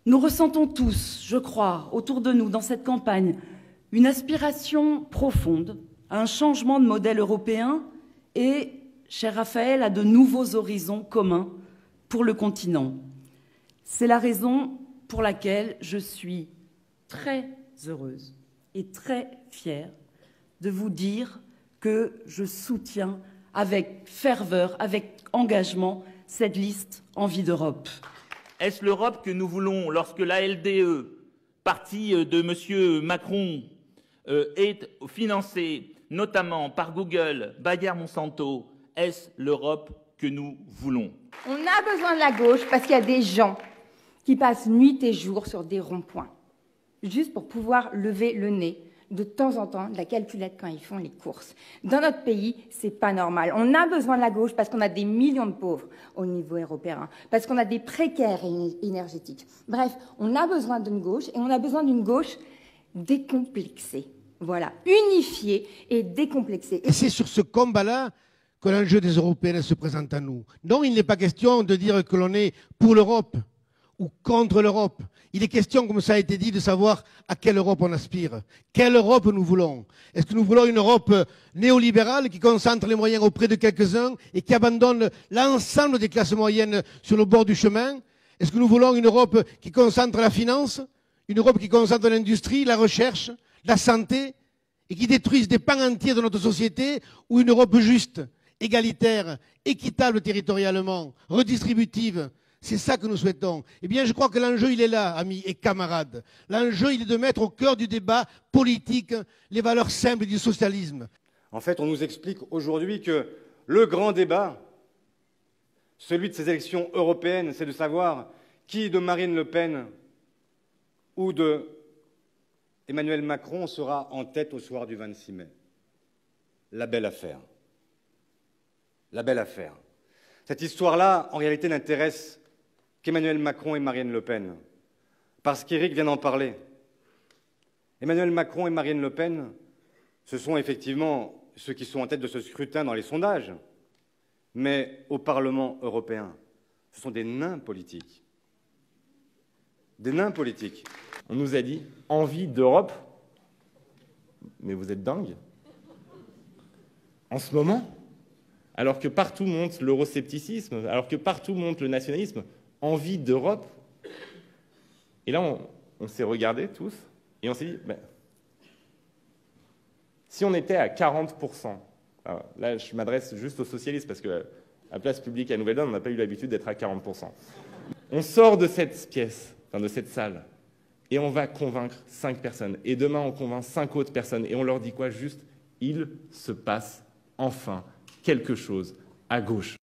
Nous ressentons tous, je crois, autour de nous, dans cette campagne, une aspiration profonde à un changement de modèle européen et, cher Raphaël, à de nouveaux horizons communs pour le continent. C'est la raison pour laquelle je suis très heureuse et très fière de vous dire que je soutiens avec ferveur, avec engagement, cette liste Envie d'Europe. Est-ce l'Europe que nous voulons lorsque l'ALDE, parti de M. Macron, est financée notamment par Google, Bayer Monsanto? Est-ce l'Europe que nous voulons? On a besoin de la gauche parce qu'il y a des gens qui passent nuit et jour sur des ronds-points, juste pour pouvoir lever le nez de temps en temps de la calculette quand ils font les courses. Dans notre pays, c'est pas normal. On a besoin de la gauche parce qu'on a des millions de pauvres au niveau européen, parce qu'on a des précaires énergétiques. Bref, on a besoin d'une gauche et on a besoin d'une gauche décomplexée. Voilà, unifiée et décomplexée. Et c'est sur ce combat-là que l'enjeu des Européennes se présente à nous. Non, il n'est pas question de dire que l'on est pour l'Europe ou contre l'Europe. Il est question, comme ça a été dit, de savoir à quelle Europe on aspire. Quelle Europe nous voulons? Est-ce que nous voulons une Europe néolibérale qui concentre les moyens auprès de quelques-uns et qui abandonne l'ensemble des classes moyennes sur le bord du chemin? Est-ce que nous voulons une Europe qui concentre la finance, une Europe qui concentre l'industrie, la recherche, la santé et qui détruise des pans entiers de notre société, ou une Europe juste, égalitaire, équitable territorialement, redistributive? C'est ça que nous souhaitons. Eh bien, je crois que l'enjeu, il est là, amis et camarades. L'enjeu, il est de mettre au cœur du débat politique les valeurs simples du socialisme. En fait, on nous explique aujourd'hui que le grand débat, celui de ces élections européennes, c'est de savoir qui de Marine Le Pen ou de Emmanuel Macron sera en tête au soir du 26 mai. La belle affaire. La belle affaire. Cette histoire-là, en réalité, n'intéresse qu'Emmanuel Macron et Marine Le Pen, parce qu'Éric vient d'en parler. Emmanuel Macron et Marine Le Pen, ce sont effectivement ceux qui sont en tête de ce scrutin dans les sondages, mais au Parlement européen, ce sont des nains politiques. Des nains politiques. On nous a dit « envie d'Europe ». Mais vous êtes dingue. En ce moment, alors que partout monte l'euroscepticisme, alors que partout monte le nationalisme, envie d'Europe. Et là, on s'est regardés tous et on s'est dit, ben, si on était à 40%, alors là je m'adresse juste aux socialistes parce que à Place Publique à Nouvelle-Donne, on n'a pas eu l'habitude d'être à 40%. On sort de cette pièce, enfin de cette salle, et on va convaincre 5 personnes. Et demain, on convainc 5 autres personnes. Et on leur dit quoi? Juste, il se passe enfin quelque chose à gauche.